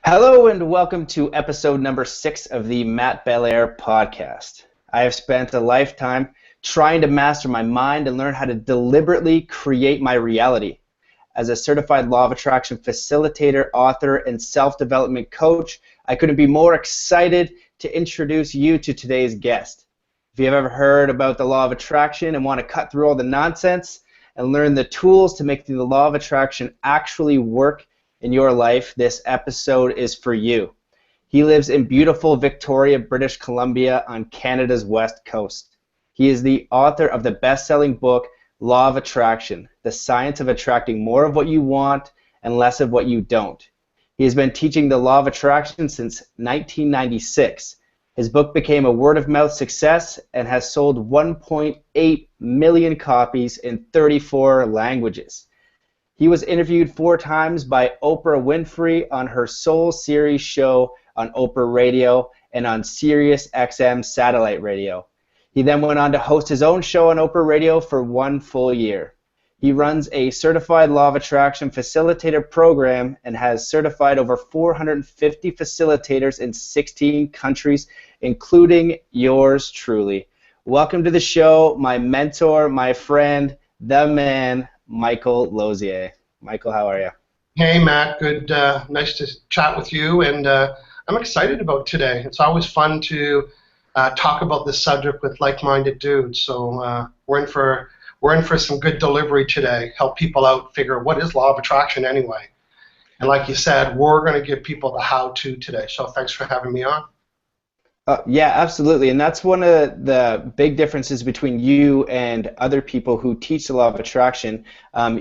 Hello and welcome to episode number 6 of the Matt Belair podcast. I have spent a lifetime trying to master my mind and learn how to deliberately create my reality. As a certified law of attraction facilitator, author, and self-development coach, I couldn't be more excited to introduce you to today's guest. If you have ever heard about the law of attraction and want to cut through all the nonsense and learn the tools to make the law of attraction actually work in your life, this episode is for you. He lives in beautiful Victoria, British Columbia on Canada's west coast. He is the author of the best-selling book, Law of Attraction, The Science of Attracting More of What You Want and Less of What You Don't. He has been teaching the Law of Attraction since 1996. His book became a word-of-mouth success and has sold 1.8 million copies in 34 languages. He was interviewed 4 times by Oprah Winfrey on her Soul Series show on Oprah Radio and on Sirius XM satellite radio. He then went on to host his own show on Oprah Radio for 1 full year. He runs a certified law of attraction facilitator program and has certified over 450 facilitators in 16 countries, including yours truly. Welcome to the show, my mentor, my friend, the man, Michael Losier. Michael, how are you? Hey, Matt. Good. Nice to chat with you, and I'm excited about today. It's always fun to talk about this subject with like-minded dudes. So we're in for some good delivery today. Help people out figure what is law of attraction anyway. And like you said, we're going to give people the how-to today. So thanks for having me on. Yeah, absolutely. And that's one of the big differences between you and other people who teach the law of attraction.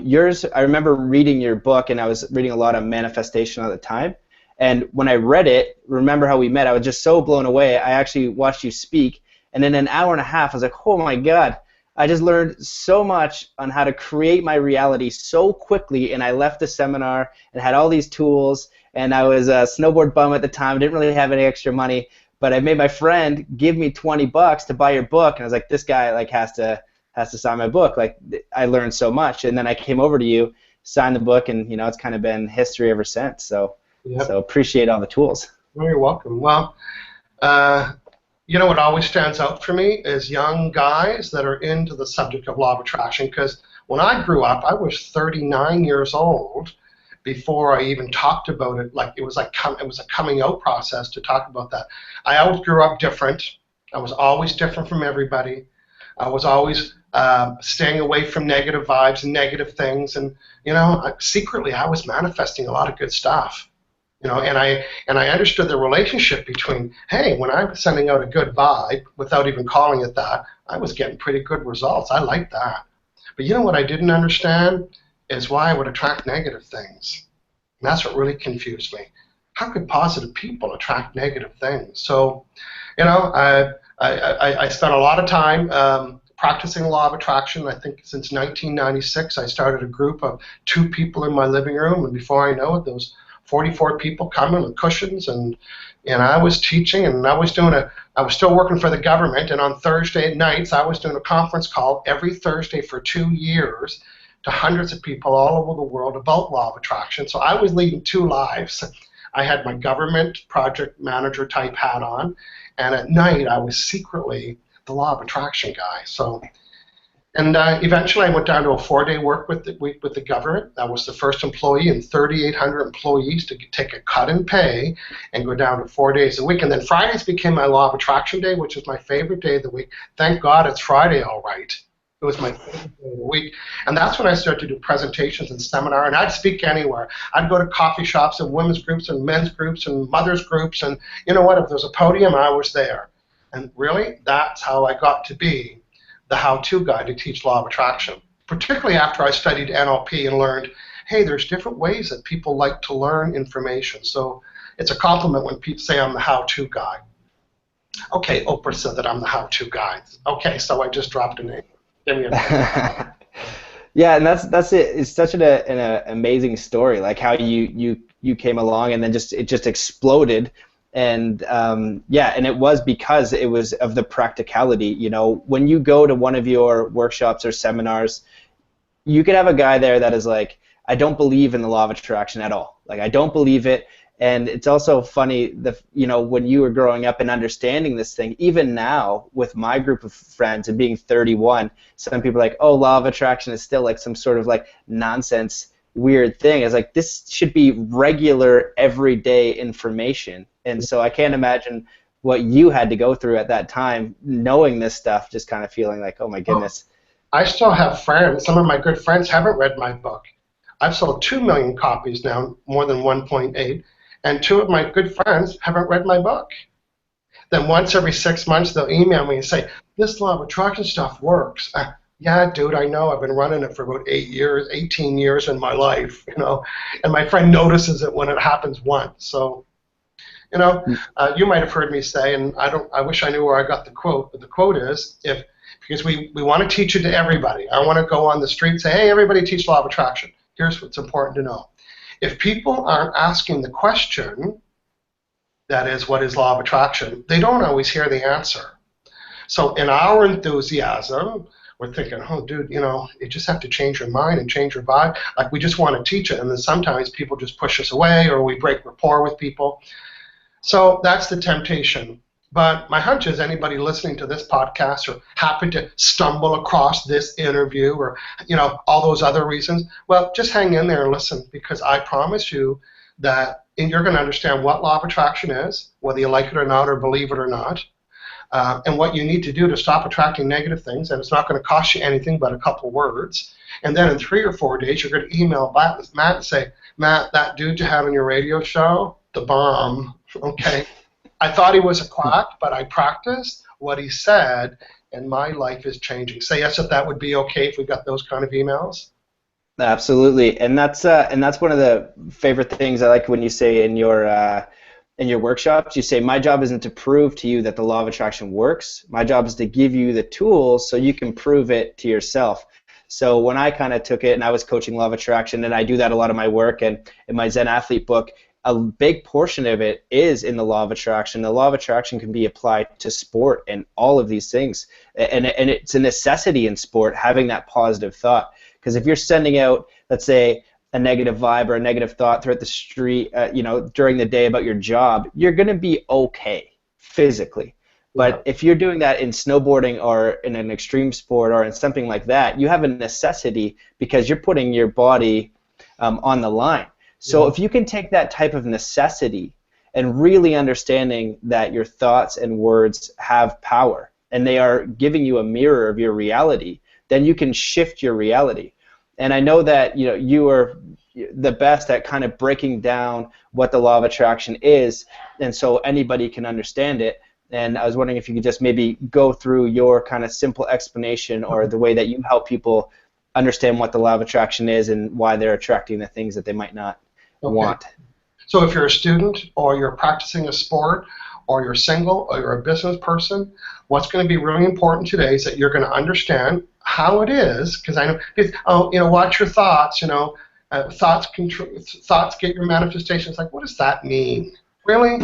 Yours, I remember reading your book, and I was reading a lot of manifestation at the time. And when I read it, remember how we met, I was just so blown away. I actually watched you speak, and in an hour and a half, I was like, oh my God, I just learned so much on how to create my reality so quickly, and I left the seminar and had all these tools, and I was a snowboard bum at the time, didn't really have any extra money. But I made my friend give me $20 to buy your book, and I was like, this guy has to sign my book. Like, I learned so much, and then I came over to you, signed the book, and it's kind of been history ever since. So, Yep. So appreciate all the tools. Well, you're welcome. Well, what always stands out for me is young guys that are into the subject of law of attraction. Because when I grew up, I was 39 years old before I even talked about it. Like it was a coming out process to talk about that. I always grew up different. I was always different from everybody. I was always staying away from negative vibes and negative things. And secretly I was manifesting a lot of good stuff. And I understood the relationship between, hey, when I was sending out a good vibe without even calling it that, I was getting pretty good results. I liked that. But what I didn't understand is why I would attract negative things. And that's what really confused me. How could positive people attract negative things? So, I spent a lot of time practicing law of attraction. I think since 1996, I started a group of 2 people in my living room, and before I know it, there was 44 people coming with cushions, and I was teaching, and I was still working for the government, and on Thursday nights I was doing a conference call every Thursday for 2 years to hundreds of people all over the world about law of attraction. So I was leading 2 lives. I had my government project manager type hat on, and at night I was secretly the law of attraction guy. So. And eventually I went down to a 4-day work week with the government. I was the first employee in 3,800 employees to take a cut in pay and go down to 4 days a week. And then Fridays became my law of attraction day, which is my favorite day of the week. Thank God it's Friday, all right. It was my favorite day of the week. And that's when I started to do presentations and seminar, and I'd speak anywhere. I'd go to coffee shops and women's groups and men's groups and mothers groups, and you know what, if there's a podium, I was there. And really, that's how I got to be the how-to guy to teach law of attraction, particularly after I studied NLP and learned, hey, there's different ways that people like to learn information. So it's a compliment when people say I'm the how-to guy. Okay, Oprah said that I'm the how-to guy. Okay, so I just dropped a name. Give me a name. Yeah, and that's it. It's such an amazing story, like how you came along and then it just exploded. And and it was because it was of the practicality. When you go to one of your workshops or seminars, you could have a guy there that is like, I don't believe in the law of attraction at all. Like, I don't believe it. And it's also funny, when you were growing up and understanding this thing, even now with my group of friends and being 31, some people are like, oh, law of attraction is still like some sort of like nonsense, weird thing. It's like, this should be regular, everyday information. And so I can't imagine what you had to go through at that time, knowing this stuff, just kind of feeling like, oh my goodness. I still have friends. Some of my good friends haven't read my book. I've sold 2 million copies now, more than 1.8, and 2 of my good friends haven't read my book. Then once every 6 months, they'll email me and say, this law of attraction stuff works. Yeah, dude, I know. I've been running it for about 18 years in my life, and my friend notices it when it happens once. So, you might have heard me say, and I wish I knew where I got the quote, but the quote is, because we want to teach it to everybody. I want to go on the street and say, hey, everybody teach law of attraction. Here's what's important to know. If people aren't asking the question, that is, what is law of attraction, they don't always hear the answer. So in our enthusiasm, we're thinking, oh, dude, you just have to change your mind and change your vibe. Like, we just want to teach it, and then sometimes people just push us away, or we break rapport with people. So that's the temptation. But my hunch is anybody listening to this podcast or happen to stumble across this interview or, all those other reasons, well, just hang in there and listen, because I promise you that you're going to understand what law of attraction is, whether you like it or not or believe it or not, and what you need to do to stop attracting negative things. And it's not going to cost you anything but a couple words. And then in 3 or 4 days, you're going to email Matt and say, Matt, that dude you had on your radio show, the bomb, okay? I thought he was a quack, but I practiced what he said, and my life is changing. Say yes if that would be okay if we got those kind of emails. Absolutely, and that's one of the favorite things I like when you say in your workshops. You say, my job isn't to prove to you that the law of attraction works. My job is to give you the tools so you can prove it to yourself. So when I kind of took it and I was coaching law of attraction, and I do that a lot of my work, and in my Zen Athlete book, a big portion of it is in the law of attraction. The law of attraction can be applied to sport and all of these things. And it's a necessity in sport, having that positive thought. Because if you're sending out, let's say, a negative vibe or a negative thought throughout the street, during the day about your job, you're going to be okay physically. But if you're doing that in snowboarding or in an extreme sport or in something like that, you have a necessity because you're putting your body on the line. So if you can take that type of necessity and really understanding that your thoughts and words have power and they are giving you a mirror of your reality, then you can shift your reality. And I know that you are the best at kind of breaking down what the law of attraction is, and so anybody can understand it. And I was wondering if you could just maybe go through your kind of simple explanation or the way that you help people understand what the law of attraction is and why they're attracting the things that they might not want. So if you're a student or you're practicing a sport or you're single or you're a business person, what's going to be really important today is that you're going to understand how it is, because I know, watch your thoughts, thoughts get your manifestations. Like, what does that mean? Really?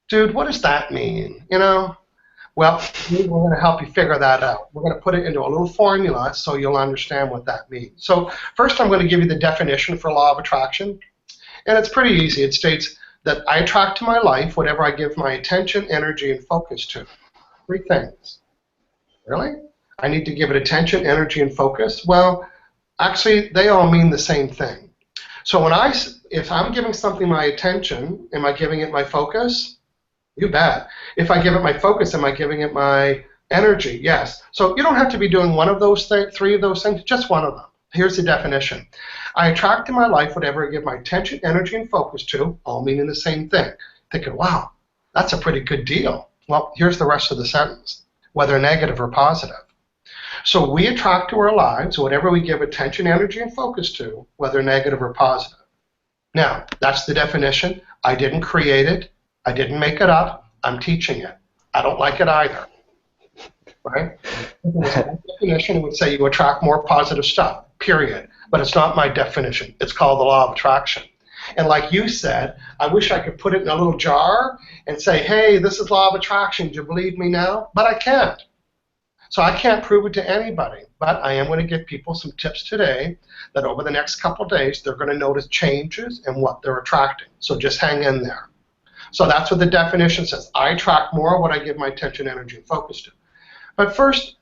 Dude, what does that mean? Well, we're going to help you figure that out. We're going to put it into a little formula so you'll understand what that means. So first I'm going to give you the definition for law of attraction. And it's pretty easy. It states that I attract to my life whatever I give my attention, energy, and focus to. 3 things. Really? I need to give it attention, energy, and focus? Well, actually, they all mean the same thing. So if I'm giving something my attention, am I giving it my focus? You bet. If I give it my focus, am I giving it my energy? Yes. So you don't have to be doing one of those 3 of those things, just one of them. Here's the definition. I attract in my life whatever I give my attention, energy, and focus to, all meaning the same thing. Thinking, wow, that's a pretty good deal. Well, here's the rest of the sentence, whether negative or positive. So we attract to our lives whatever we give attention, energy, and focus to, whether negative or positive. Now, that's the definition. I didn't create it. I didn't make it up. I'm teaching it. I don't like it either. Right? If it was my definition, it would say you attract more positive stuff, period. But it's not my definition. It's called the law of attraction. And like you said, I wish I could put it in a little jar and say, hey, this is law of attraction. Do you believe me now? But I can't. So I can't prove it to anybody, but I am going to give people some tips today that over the next couple of days they're going to notice changes in what they're attracting. So just hang in there. So that's what the definition says. I attract more what I give my attention, energy, and focus to. But first,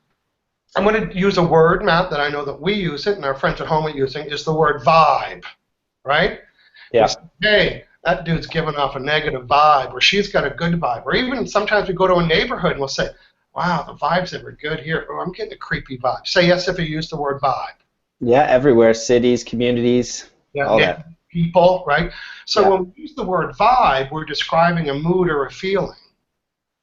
I'm going to use a word, Matt, that I know that we use it and our friends at home are using, is the word vibe, right? Yeah. Say, hey, that dude's giving off a negative vibe, or she's got a good vibe. Or even sometimes we go to a neighborhood and we'll say, wow, the vibes that were good here. Oh, I'm getting a creepy vibe. Say yes if you use the word vibe. Yeah, everywhere, cities, communities, all that. People, right? So when we use the word vibe, we're describing a mood or a feeling.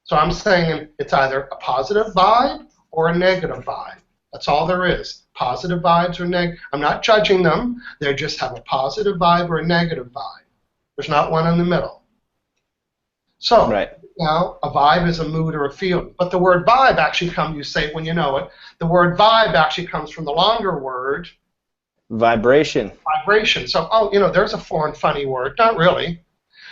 So I'm saying it's either a positive vibe or a negative vibe. That's all there is. Positive vibes or negative. I'm not judging them. They just have a positive vibe or a negative vibe. There's not one in the middle. So now a vibe is a mood or a feeling. But the word vibe actually comes, you say it when you know it, the word vibe actually comes from the longer word vibration. Vibration. So, there's a foreign funny word. Not really.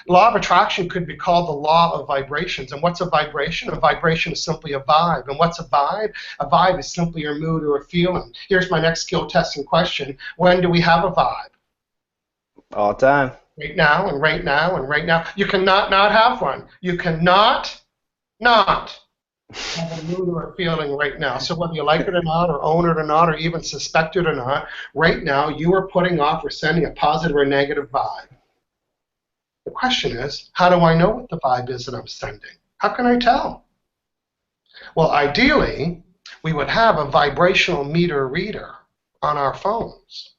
Law of attraction could be called the law of vibrations. And what's a vibration? A vibration is simply a vibe. And what's a vibe? A vibe is simply your mood or a feeling. Here's my next skill testing question. When do we have a vibe? All the time. Right now, and right now, and right now. You cannot not have one. You cannot not have a mood or a feeling right now. So whether you like it or not, or own it or not, or even suspect it or not, right now you are putting off or sending a positive or negative vibe. The question is, how do I know what the vibe is that I'm sending? How can I tell? Well, ideally, we would have a vibrational meter reader on our phones.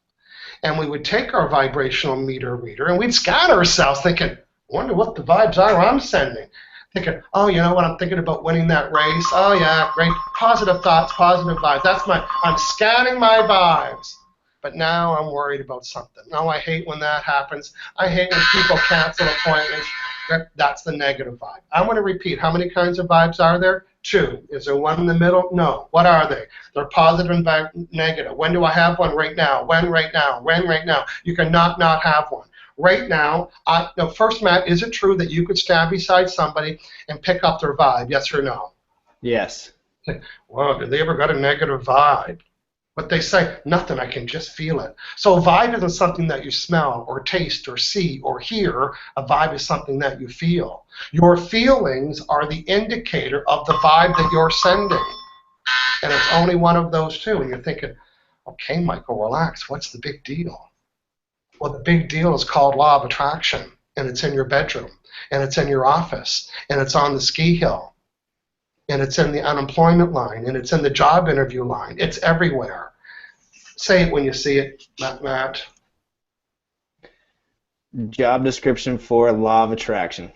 And we would take our vibrational meter reader and we'd scan ourselves thinking, I wonder what the vibes are I'm sending. Thinking, oh, you know what, I'm thinking about winning that race. Oh, yeah, great. Positive thoughts, positive vibes. I'm scanning my vibes. But now I'm worried about something. No, I hate when that happens. I hate when people cancel appointments. That's the negative vibe. I'm going to repeat. How many kinds of vibes are there? 2. Is there one in the middle? No. What are they? They're positive and negative. When do I have one? Right now. When? Right now. When? Right now. You cannot not have one. Right now, first, Matt, is it true that you could stand beside somebody and pick up their vibe? Yes or no? Yes. Well, did they ever got a negative vibe? But they say, nothing, I can just feel it. So a vibe isn't something that you smell or taste or see or hear. A vibe is something that you feel. Your feelings are the indicator of the vibe that you're sending. And it's only one of those two. And you're thinking, okay, Michael, relax. What's the big deal? Well, the big deal is called law of attraction. And it's in your bedroom. And it's in your office. And it's on the ski hill. And it's in the unemployment line, and it's in the job interview line. It's everywhere. Say it when you see it, Matt. Job description for law of attraction.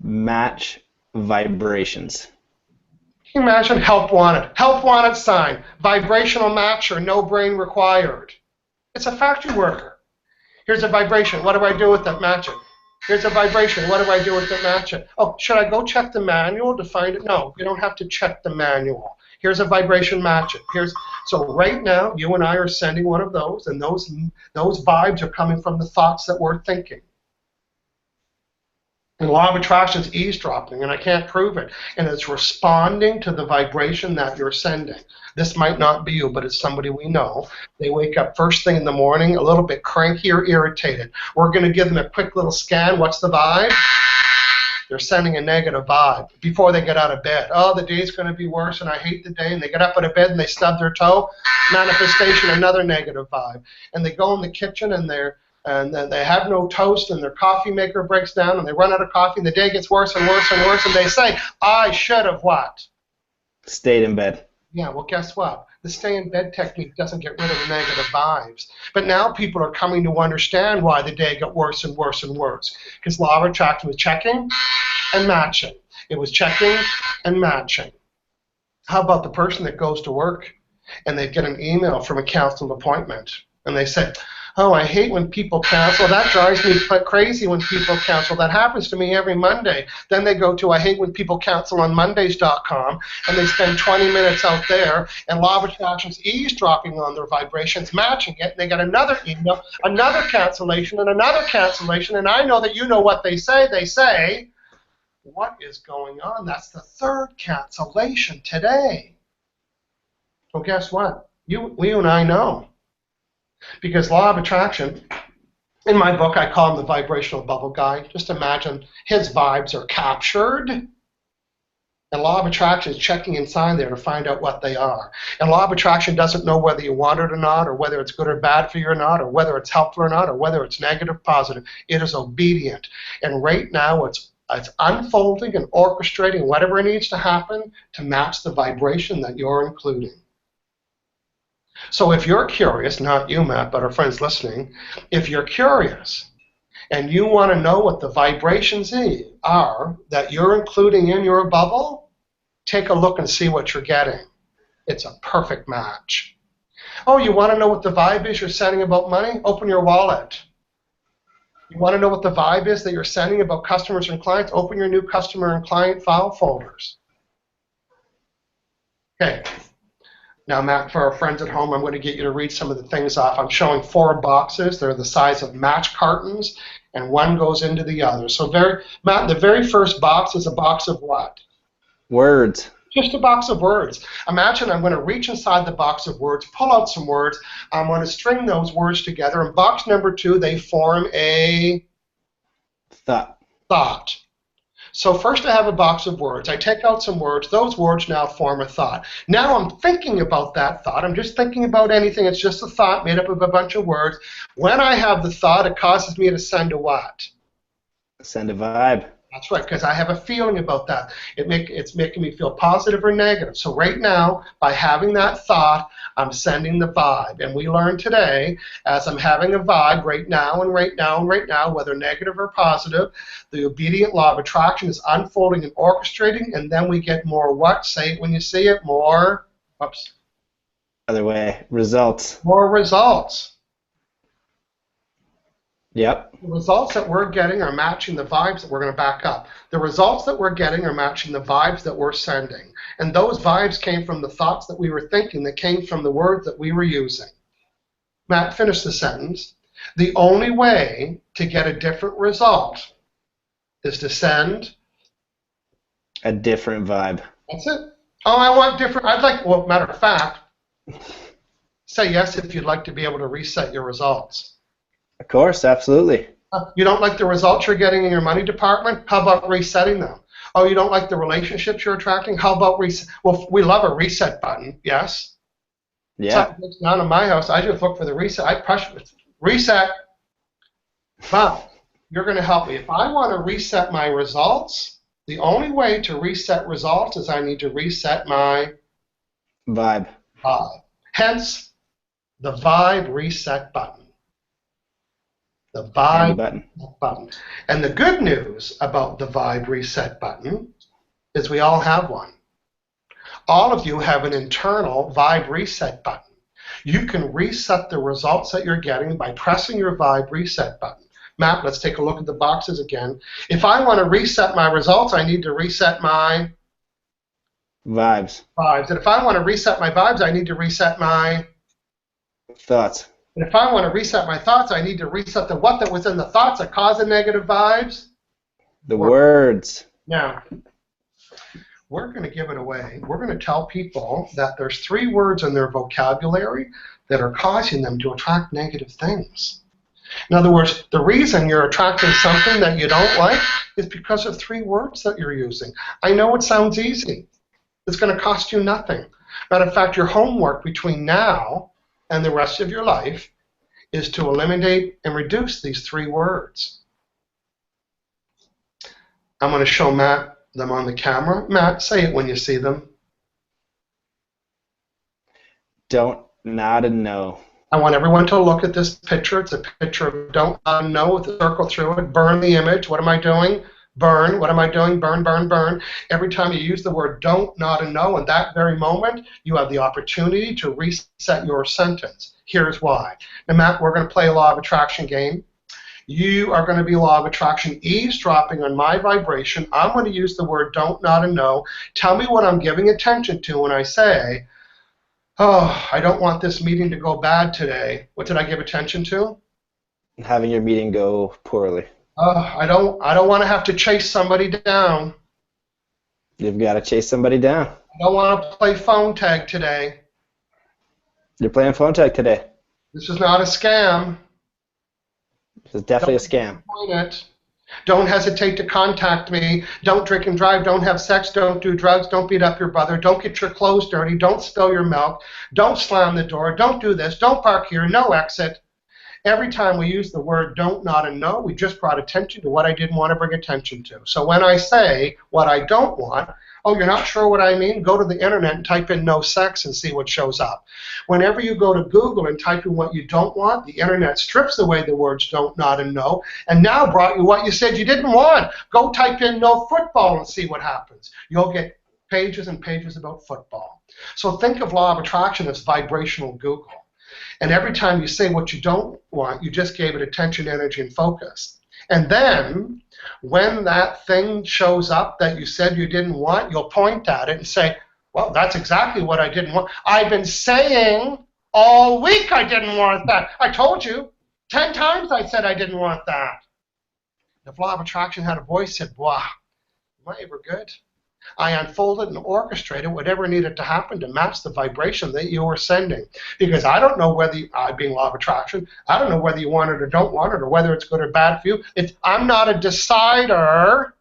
Match vibrations. Can you imagine? Help wanted. Help wanted sign. Vibrational matcher, no brain required. It's a factory worker. Here's a vibration. What do I do with that matcher? Here's a vibration. What do I do with the match it? Oh, should I go check the manual to find it? No, you don't have to check the manual. Here's a vibration, match it. So right now, you and I are sending one of those, and those vibes are coming from the thoughts that we're thinking. And law of attraction is eavesdropping, and I can't prove it. And it's responding to the vibration that you're sending. This might not be you, but it's somebody we know. They wake up first thing in the morning, a little bit cranky or irritated. We're going to give them a quick little scan. What's the vibe? They're sending a negative vibe before they get out of bed. Oh, the day's going to be worse, and I hate the day. And they get up out of bed, and they stub their toe. Manifestation, another negative vibe. And they go in the kitchen, and then they have no toast, and their coffee maker breaks down, and they run out of coffee, and the day gets worse and worse and worse, and they say, I should have what? Stayed in bed. Yeah, well, guess what? The stay in bed technique doesn't get rid of the negative vibes. But now people are coming to understand why the day got worse and worse and worse. Because law of attraction was checking and matching. It was checking and matching. How about the person that goes to work and they get an email from a canceled appointment, and they say, oh, I hate when people cancel. That drives me crazy when people cancel. That happens to me every Monday. Then they go to I hate when people cancel on Mondays.com, and they spend 20 minutes out there, and law of attraction's eavesdropping on their vibrations, matching it, and they get another email, another cancellation, and another cancellation, and I know that you know what they say. They say, What is going on? That's the third cancellation today. Well, guess what? You and I know. Because law of attraction, in my book, I call him the vibrational bubble guy. Just imagine his vibes are captured. And law of attraction is checking inside there to find out what they are. And law of attraction doesn't know whether you want it or not, or whether it's good or bad for you or not, or whether it's helpful or not, or whether it's negative, positive. It is obedient. And right now it's unfolding and orchestrating whatever needs to happen to match the vibration that you're including. So if you're curious, not you, Matt, but our friends listening, if you're curious and you want to know what the vibrations are that you're including in your bubble, take a look and see what you're getting. It's a perfect match. Oh, you want to know what the vibe is you're sending about money? Open your wallet. You want to know what the vibe is that you're sending about customers and clients? Open your new customer and client file folders. Okay. Now, Matt, for our friends at home, I'm going to get you to read some of the things off. I'm showing 4 boxes. They're the size of match cartons, and one goes into the other. So, Matt, the very first box is a box of what? Words. Just a box of words. Imagine I'm going to reach inside the box of words, pull out some words. I'm going to string those words together. In box number 2, they form a thought. So first I have a box of words. I take out some words. Those words now form a thought. Now I'm thinking about that thought. I'm just thinking about anything. It's just a thought made up of a bunch of words. When I have the thought, it causes me to send a what? Send a vibe. That's right, because I have a feeling about that. It's making me feel positive or negative. So right now, by having that thought, I'm sending the vibe. And we learned today, as I'm having a vibe right now and right now and right now, whether negative or positive, the obedient law of attraction is unfolding and orchestrating, and then we get more what? Say it when you see it. More, whoops. Other way, results. More results. Yep. The results that we're getting are matching the vibes that we're going to back up. The results that we're getting are matching the vibes that we're sending. And those vibes came from the thoughts that we were thinking, that came from the words that we were using. Matt, finish the sentence. The only way to get a different result is to send a different vibe. That's it. Oh, I want different. Well, matter of fact, say yes if you'd like to be able to reset your results. Of course, absolutely. You don't like the results you're getting in your money department? How about resetting them? Oh, you don't like the relationships you're attracting? How about reset? Well, we love a reset button, yes? Yeah. So down in my house, I just look for the reset. I push reset. But you're going to help me. If I want to reset my results, the only way to reset results is I need to reset my vibe. Hence, the vibe reset button. The vibe button. And the good news about the vibe reset button is we all have one. All of you have an internal vibe reset button. You can reset the results that you're getting by pressing your vibe reset button. Matt, let's take a look at the boxes again. If I want to reset my results, I need to reset my vibes. And if I want to reset my vibes, I need to reset my thoughts. And if I want to reset my thoughts, I need to reset the what that was in the thoughts that cause the negative vibes. The words. Now, we're going to give it away. We're going to tell people that there's 3 words in their vocabulary that are causing them to attract negative things. In other words, the reason you're attracting something that you don't like is because of 3 words that you're using. I know it sounds easy. It's going to cost you nothing. Matter of fact, your homework between now and the rest of your life is to eliminate and reduce these 3 words. I'm going to show Matt them on the camera. Matt, say it when you see them. Don't, not, and no. I want everyone to look at this picture. It's a picture of don't, not, and no with a circle through it. Burn the image. What am I doing? Burn. What am I doing? Burn, burn, burn. Every time you use the word don't, not, and no, in that very moment, you have the opportunity to reset your sentence. Here's why. Now, Matt, we're going to play a law of attraction game. You are going to be law of attraction eavesdropping on my vibration. I'm going to use the word don't, not, and no. Tell me what I'm giving attention to when I say, oh, I don't want this meeting to go bad today. What did I give attention to? Having your meeting go poorly. I don't want to have to chase somebody down. You've got to chase somebody down. I don't want to play phone tag today. You're playing phone tag today. This is not a scam. This is definitely a Don't scam. disappoint it. Don't hesitate to contact me. Don't drink and drive. Don't have sex. Don't do drugs. Don't beat up your brother. Don't get your clothes dirty. Don't spill your milk. Don't slam the door. Don't do this. Don't park here. No exit. Every time we use the word don't, not, and no, we just brought attention to what I didn't want to bring attention to. So when I say what I don't want, oh, you're not sure what I mean? Go to the internet and type in no sex and see what shows up. Whenever you go to Google and type in what you don't want, the internet strips away the words don't, not, and no, and now brought you what you said you didn't want. Go type in no football and see what happens. You'll get pages and pages about football. So think of law of attraction as vibrational Google. And every time you say what you don't want, you just gave it attention, energy, and focus. And then, when that thing shows up that you said you didn't want, you'll point at it and say, well, that's exactly what I didn't want. I've been saying all week I didn't want that. I told you 10 times I said I didn't want that. If law of attraction had a voice, it said, wow, am I ever good? I unfolded and orchestrated whatever needed to happen to match the vibration that you were sending. Because I don't know whether, I being law of attraction, I don't know whether you want it or don't want it, or whether it's good or bad for you. I'm not a decider,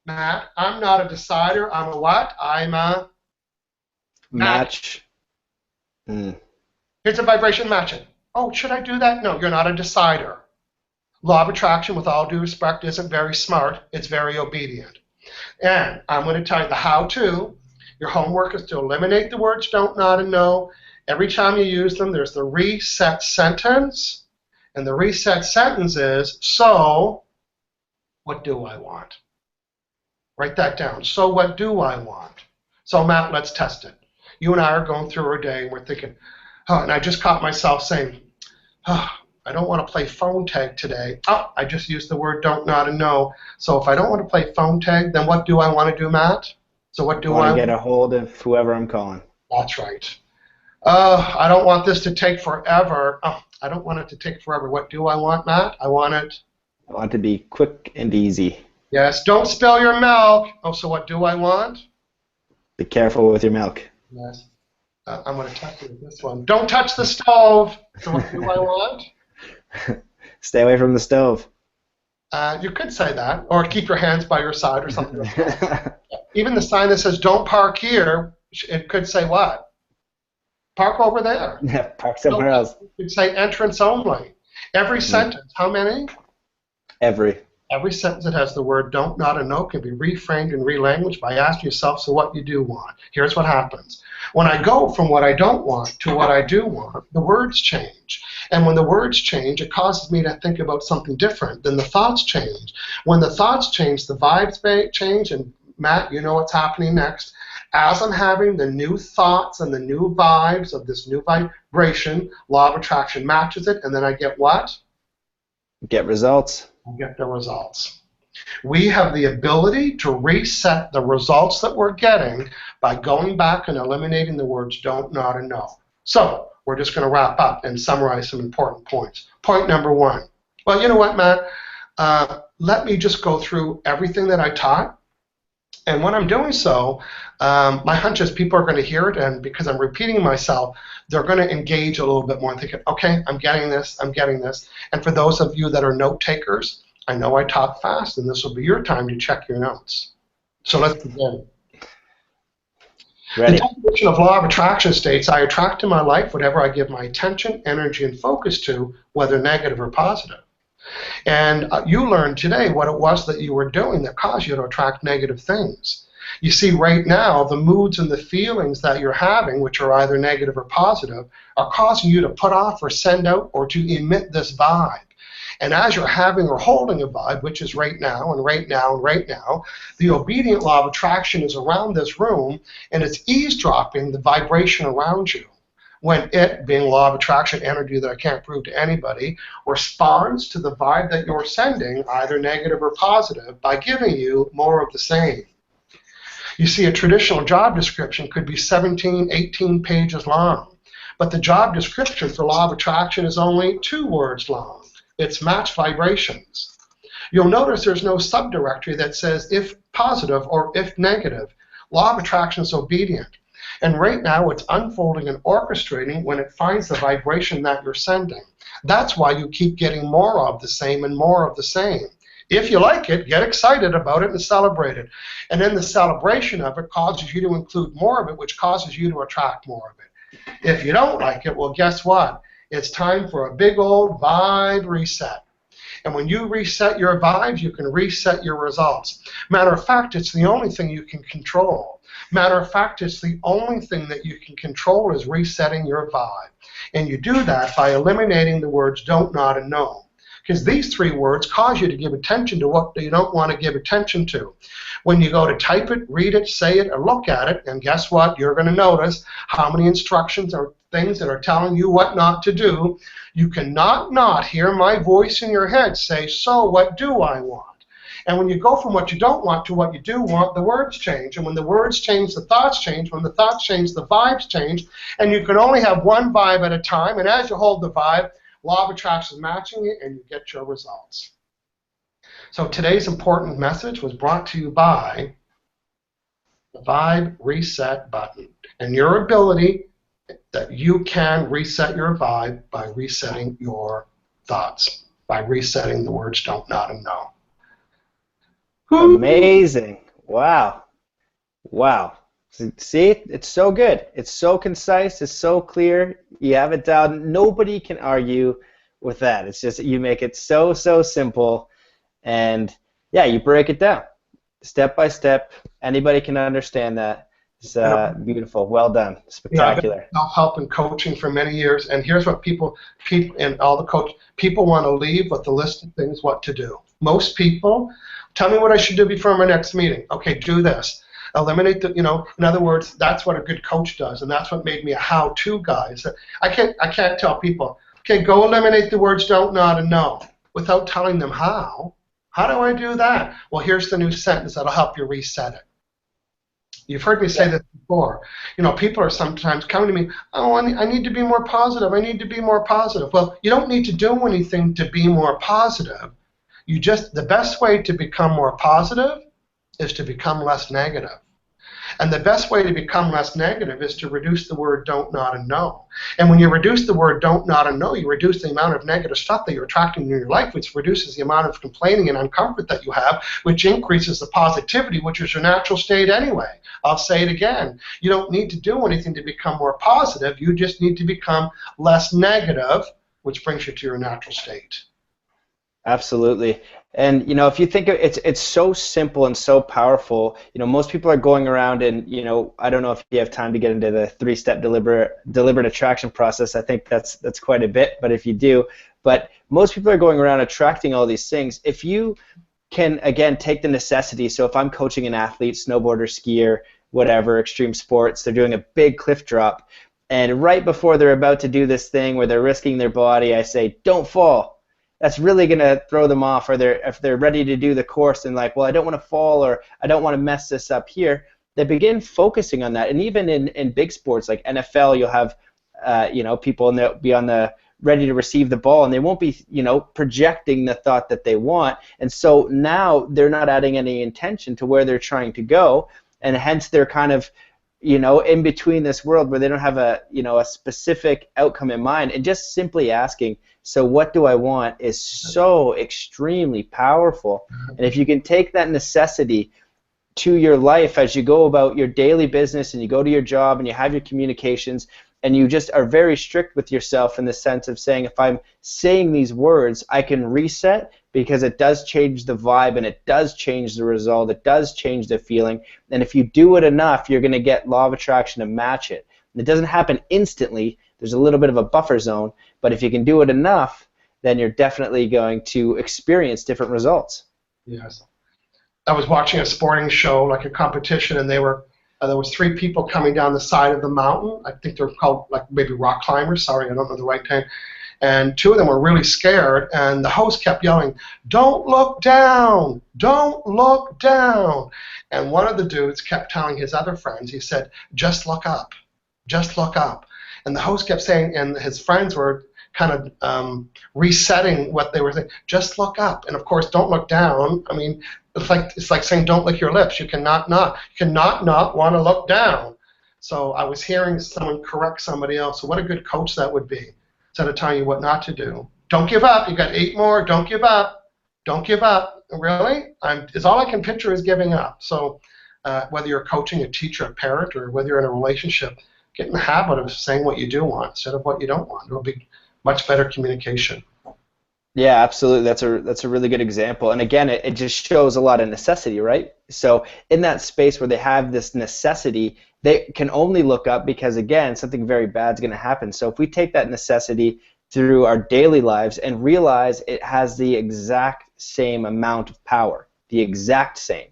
Matt. I'm not a decider. I'm a what? I'm a match. Here's a vibration matching. Oh, should I do that? No, you're not a decider. Law of attraction, with all due respect, isn't very smart. It's very obedient. And I'm going to tell you the how-to. Your homework is to eliminate the words don't, not, and no. Every time you use them, there's the reset sentence. And the reset sentence is, so what do I want? Write that down. So what do I want? So Matt, let's test it. You and I are going through our day and we're thinking, oh, and I just caught myself saying, oh, I don't want to play phone tag today. Oh, I just used the word don't, not, and no. So if I don't want to play phone tag, then what do I want to do, Matt? So what do I want to get a hold of whoever I'm calling. That's right. I don't want this to take forever. Oh, I don't want it to take forever. What do I want, Matt? I want it to be quick and easy. Yes. Don't spill your milk. Oh, so what do I want? Be careful with your milk. Yes. I'm going to touch you with this one. Don't touch the stove. So what do I want? Stay away from the stove. You could say that, or keep your hands by your side or something like that. Even the sign that says don't park here, it could say what? Park over there. Yeah, park somewhere else. It could say entrance only. Every sentence, how many? Every sentence that has the word don't, not, and no can be reframed and relanguaged by asking yourself, so what you do want. Here's what happens. When I go from what I don't want to what I do want, the words change. And when the words change, it causes me to think about something different. Then the thoughts change. When the thoughts change, the vibes change. And Matt, you know what's happening next. As I'm having the new thoughts and the new vibes of this new vibration, law of attraction matches it, and then I get what? Get results. I get the results. We have the ability to reset the results that we're getting by going back and eliminating the words don't, not, and no. So we're just going to wrap up and summarize some important points. Point number one. Well, you know what, Matt? Let me just go through everything that I taught. And when I'm doing so, my hunch is people are going to hear it, and because I'm repeating myself, they're going to engage a little bit more and thinking, okay, I'm getting this, I'm getting this. And for those of you that are note takers, I know I talk fast, and this will be your time to check your notes. So let's begin. Ready. The definition of law of attraction states, I attract to my life whatever I give my attention, energy, and focus to, whether negative or positive. And you learned today what it was that you were doing that caused you to attract negative things. You see, right now, the moods and the feelings that you're having, which are either negative or positive, are causing you to put off or send out or to emit this vibe. And as you're having or holding a vibe, which is right now and right now and right now, the obedient law of attraction is around this room, and it's eavesdropping the vibration around you. When it, being law of attraction energy that I can't prove to anybody, responds to the vibe that you're sending, either negative or positive, by giving you more of the same. You see, a traditional job description could be 17, 18 pages long, but the job description for law of attraction is only 2 words long. It's match vibrations. You'll notice there's no subdirectory that says if positive or if negative. Law of attraction is obedient. And right now it's unfolding and orchestrating when it finds the vibration that you're sending. That's why you keep getting more of the same and more of the same. If you like it, get excited about it and celebrate it. And then the celebration of it causes you to include more of it, which causes you to attract more of it. If you don't like it, well, guess what? It's time for a big old vibe reset. And when you reset your vibes, you can reset your results. Matter of fact, it's the only thing you can control. Matter of fact, it's the only thing that you can control is resetting your vibe. And you do that by eliminating the words don't, not, and no. Because these three words cause you to give attention to what you don't want to give attention to. When you go to type it, read it, say it, or look at it, and guess what? You're going to notice how many instructions or things that are telling you what not to do. You cannot not hear my voice in your head say, so what do I want? And when you go from what you don't want to what you do want, the words change. And when the words change, the thoughts change. When the thoughts change, the vibes change. And you can only have one vibe at a time. And as you hold the vibe, law of attraction is matching it, and you get your results. So today's important message was brought to you by the Vibe Reset button. And your ability that you can reset your vibe by resetting your thoughts, by resetting the words don't, not, and no. Amazing. Wow. Wow. See, it's so good. It's so concise. It's so clear. You have it down. Nobody can argue with that. It's just you make it so, so simple. And, yeah, you break it down step by step. Anybody can understand that. It's beautiful. Well done. Spectacular. Yeah, I've helped in coaching for many years. And here's what people and all the people want to leave with the list of things what to do. Most people, tell me what I should do before my next meeting. Okay, do this. Eliminate the, in other words, that's what a good coach does, and that's what made me a how-to guy. So I can't tell people, okay, go eliminate the words don't, not, and no, without telling them how. How do I do that? Well, here's the new sentence that'll help you reset it. You've heard me say this before. People are sometimes coming to me, oh, I need to be more positive. I need to be more positive. Well, you don't need to do anything to be more positive. The best way to become more positive is to become less negative. And the best way to become less negative is to reduce the word don't, not, and no. And when you reduce the word don't, not, and no, you reduce the amount of negative stuff that you're attracting in your life, which reduces the amount of complaining and uncomfort that you have, which increases the positivity, which is your natural state anyway. I'll say it again. You don't need to do anything to become more positive. You just need to become less negative, which brings you to your natural state. Absolutely. And if you think it's so simple and so powerful. Most people are going around and I don't know if you have time to get into the 3-step deliberate attraction process. I think that's quite a bit, but if you do, but most people are going around attracting all these things. If you can again take the necessity. So if I'm coaching an athlete, snowboarder, skier, whatever, extreme sports, they're doing a big cliff drop, and right before they're about to do this thing where they're risking their body, I say, don't fall. That's really going to throw them off. Or if they're ready to do the course and like, well, I don't want to fall or I don't want to mess this up here, they begin focusing on that. And even in big sports like NFL, you'll have people and they'll be on the ready to receive the ball and they won't be projecting the thought that they want. And so now they're not adding any intention to where they're trying to go, and hence they're kind of in between this world where they don't have a specific outcome in mind. And just simply asking, so what do I want, is so extremely powerful. And if you can take that necessity to your life as you go about your daily business and you go to your job and you have your communications and you just are very strict with yourself in the sense of saying, if I'm saying these words, I can reset, because it does change the vibe and it does change the result, it does change the feeling. And if you do it enough, you're going to get law of attraction to match it. And it doesn't happen instantly. There's a little bit of a buffer zone, but if you can do it enough, then you're definitely going to experience different results. Yes. I was watching a sporting show, like a competition, and there was 3 people coming down the side of the mountain. I think they're called like maybe rock climbers. Sorry, I don't know the right name. And 2 of them were really scared, and the host kept yelling, "Don't look down! Don't look down!" And one of the dudes kept telling his other friends, he said, "Just look up. Just look up." And the host kept saying, and his friends were kind of resetting what they were saying. Just look up, and of course, don't look down. I mean, it's like saying don't lick your lips. You cannot not want to look down. So I was hearing someone correct somebody else. So what a good coach that would be, instead of telling you what not to do. Don't give up. You got 8 more. Don't give up. Don't give up. Really? It's all I can picture is giving up. So whether you're coaching a teacher, a parent, or whether you're in a relationship, get in the habit of saying what you do want instead of what you don't want. It'll be much better communication. Yeah, absolutely. That's a really good example. And again, it just shows a lot of necessity, right? So in that space where they have this necessity, they can only look up because, again, something very bad is going to happen. So if we take that necessity through our daily lives and realize it has the exact same amount of power, the exact same,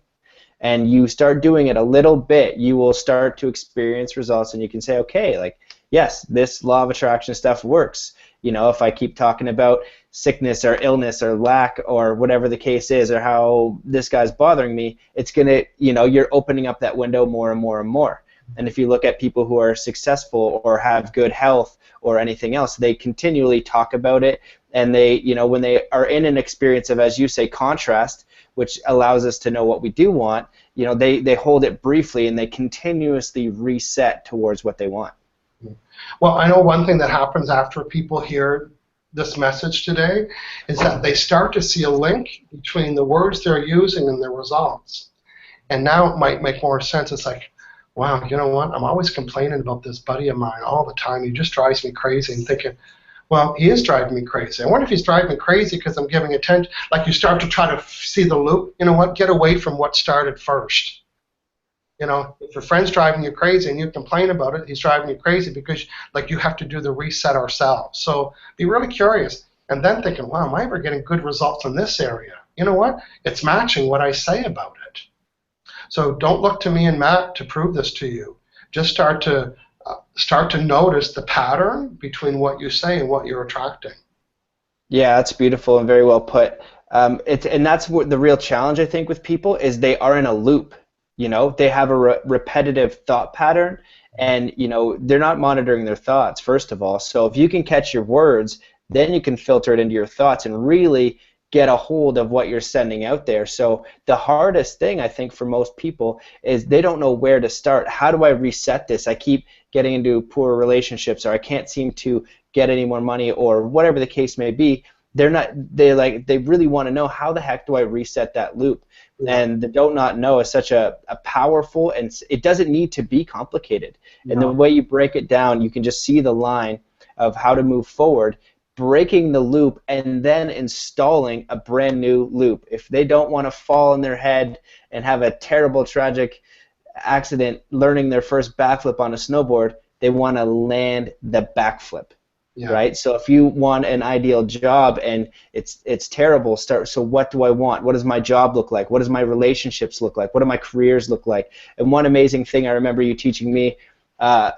and you start doing it a little bit, you will start to experience results, and you can say, okay, like, yes, this law of attraction stuff works. You know, if I keep talking about sickness or illness or lack or whatever the case is, or how this guy's bothering me, it's going to, you know, you're opening up that window more and more and more. And if you look at people who are successful or have good health or anything else, they continually talk about it, and they, you know, when they are in an experience of, as you say, contrast, which allows us to know what we do want, you know, they hold it briefly and they continuously reset towards what they want. Well, I know one thing that happens after people hear this message today is that they start to see a link between the words they're using and their results. And now it might make more sense. It's like, wow, you know what? I'm always complaining about this buddy of mine all the time. He just drives me crazy, and thinking, well, he is driving me crazy. I wonder if he's driving me crazy because I'm giving attention. Like, you start to try to see the loop. You know what? Get away from what started first. You know, if your friend's driving you crazy and you complain about it, he's driving you crazy because, like, you have to do the reset ourselves. So be really curious, and then thinking, wow, am I ever getting good results in this area? You know what? It's matching what I say about it. So don't look to me and Matt to prove this to you. Just start to notice the pattern between what you say and what you're attracting. Yeah, that's beautiful and very well put. And that's what the real challenge, I think, with people is they are in a loop. You know, they have a repetitive thought pattern, and, you know, they're not monitoring their thoughts, first of all. So if you can catch your words, then you can filter it into your thoughts and really get a hold of what you're sending out there. So the hardest thing, I think, for most people is they don't know where to start. How do I reset this? I keep getting into poor relationships, or I can't seem to get any more money, or whatever the case may be. They really want to know, how the heck do I reset that loop? And the don't not know is such a powerful, and it doesn't need to be complicated. No. And the way you break it down, you can just see the line of how to move forward, breaking the loop and then installing a brand new loop. If they don't want to fall on their head and have a terrible, tragic accident learning their first backflip on a snowboard, they want to land the backflip. Yeah. Right? So if you want an ideal job and it's terrible, so what do I want? What does my job look like? What does my relationships look like? What do my careers look like? And one amazing thing I remember you teaching me a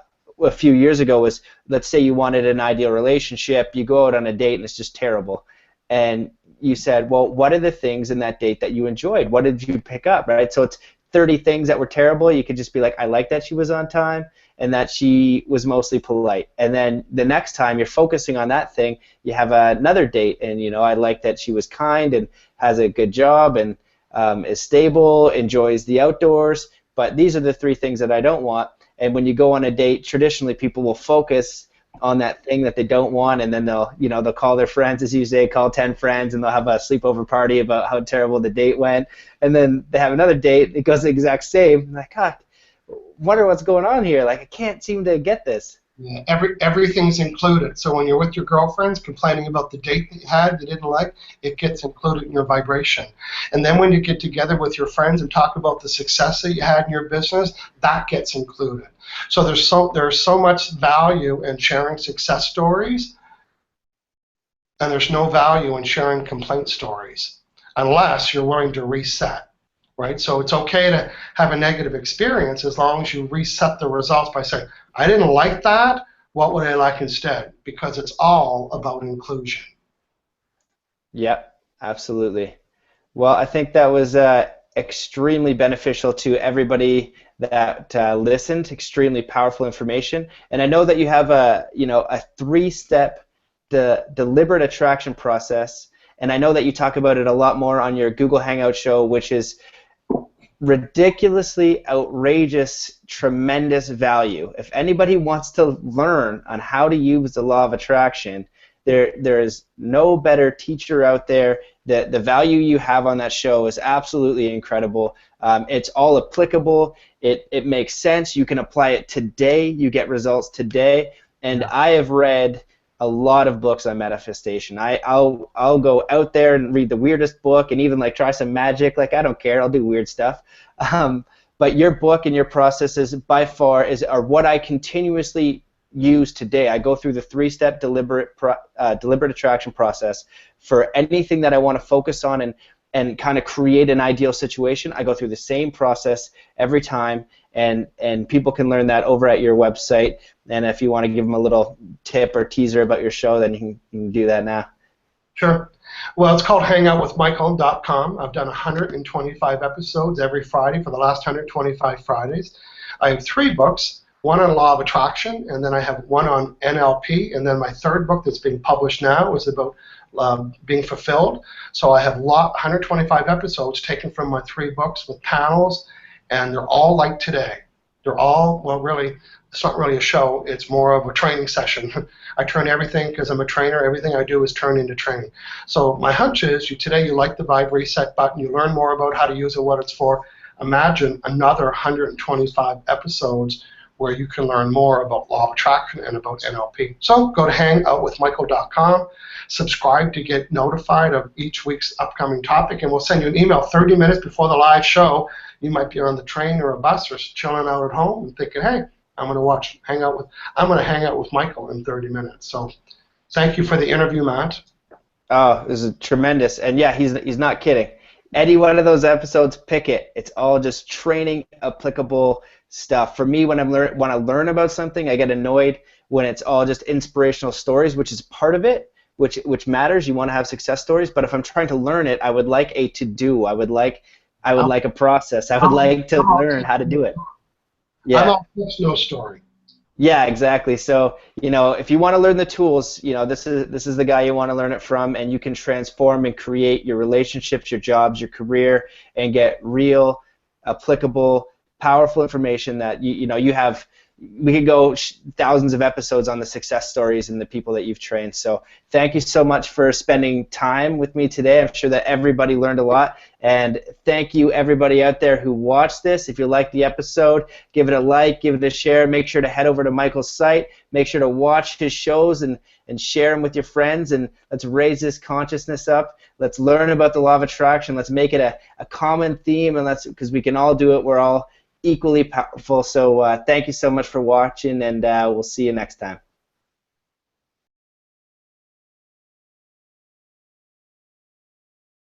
few years ago was, let's say you wanted an ideal relationship, you go out on a date and it's just terrible. And you said, well, what are the things in that date that you enjoyed? What did you pick up, right? So it's 30 things that were terrible. You could just be like, I like that she was on time and that she was mostly polite. And then the next time you're focusing on that thing, you have another date, and, you know, I like that she was kind and has a good job and is stable, enjoys the outdoors, but these are the 3 things that I don't want. And when you go on a date, traditionally people will focus on that thing that they don't want, and then they'll call their friends, as you say, call 10 friends, and they'll have a sleepover party about how terrible the date went. And then they have another date, it goes the exact same. I'm like, God, wonder what's going on here. Like, I can't seem to get this. Yeah, everything's included. So when you're with your girlfriends complaining about the date that you had that you didn't like, it gets included in your vibration. And then when you get together with your friends and talk about the success that you had in your business, that gets included. So there's so much value in sharing success stories, and there's no value in sharing complaint stories unless you're willing to reset. Right? So it's okay to have a negative experience as long as you reset the results by saying, I didn't like that, what would I like instead? Because it's all about inclusion. Yep, absolutely. Well, I think that was extremely beneficial to everybody that listened, extremely powerful information. And I know that you have a 3-step the deliberate attraction process, and I know that you talk about it a lot more on your Google Hangout show, which is ridiculously outrageous, tremendous value. If anybody wants to learn on how to use the law of attraction, there is no better teacher out there. The value you have on that show is absolutely incredible. It's all applicable. It makes sense. You can apply it today. You get results today. And I have read a lot of books on manifestation. I'll go out there and read the weirdest book and even like try some magic. Like, I don't care. I'll do weird stuff. But your book and your processes by far are what I continuously use today. I go through the 3-step deliberate attraction process for anything that I want to focus on and kind of create an ideal situation. I go through the same process every time, and people can learn that over at your website. And if you want to give them a little tip or teaser about your show, then you can do that now. Sure. Well, it's called hangoutwithmichael.com. I've done 125 episodes every Friday for the last 125 Fridays. I have 3 books, one on law of attraction, and then I have one on NLP, and then my 3rd book that's being published now is about being fulfilled. So I have 125 episodes taken from my 3 books with panels, and they're all like today. They're all, well, really, it's not really a show. It's more of a training session. I turn everything, because I'm a trainer, everything I do is turn into training. So my hunch is today you like the Vibe Reset button, you learn more about how to use it, what it's for. Imagine another 125 episodes where you can learn more about law of attraction and about NLP. So go to hangoutwithmichael.com, subscribe to get notified of each week's upcoming topic, and we'll send you an email 30 minutes before the live show. You might be on the train or a bus or chilling out at home and thinking, hey, I'm going to hang out with Michael in 30 minutes. So thank you for the interview, Matt. Oh, this is tremendous. And yeah, he's not kidding. Any one of those episodes, pick it. It's all just training applicable stuff. For me, when I learn about something, I get annoyed when it's all just inspirational stories, which is part of it, which matters. You want to have success stories, but if I'm trying to learn it, I would like a to-do. I would like a process. I would like to learn how to do it. Yeah. I'm all no story. Yeah, exactly. So, if you want to learn the tools, this is the guy you want to learn it from, and you can transform and create your relationships, your jobs, your career, and get real, applicable, powerful information that you have. We could go thousands of episodes on the success stories and the people that you've trained. So thank you so much for spending time with me today. I'm sure that everybody learned a lot. And thank you, everybody out there who watched this. If you liked the episode, give it a like, give it a share. Make sure to head over to Michael's site. Make sure to watch his shows and share them with your friends. And let's raise this consciousness up. Let's learn about the law of attraction. Let's make it a common theme, and because we can all do it. We're all equally powerful. So thank you so much for watching, and we'll see you next time.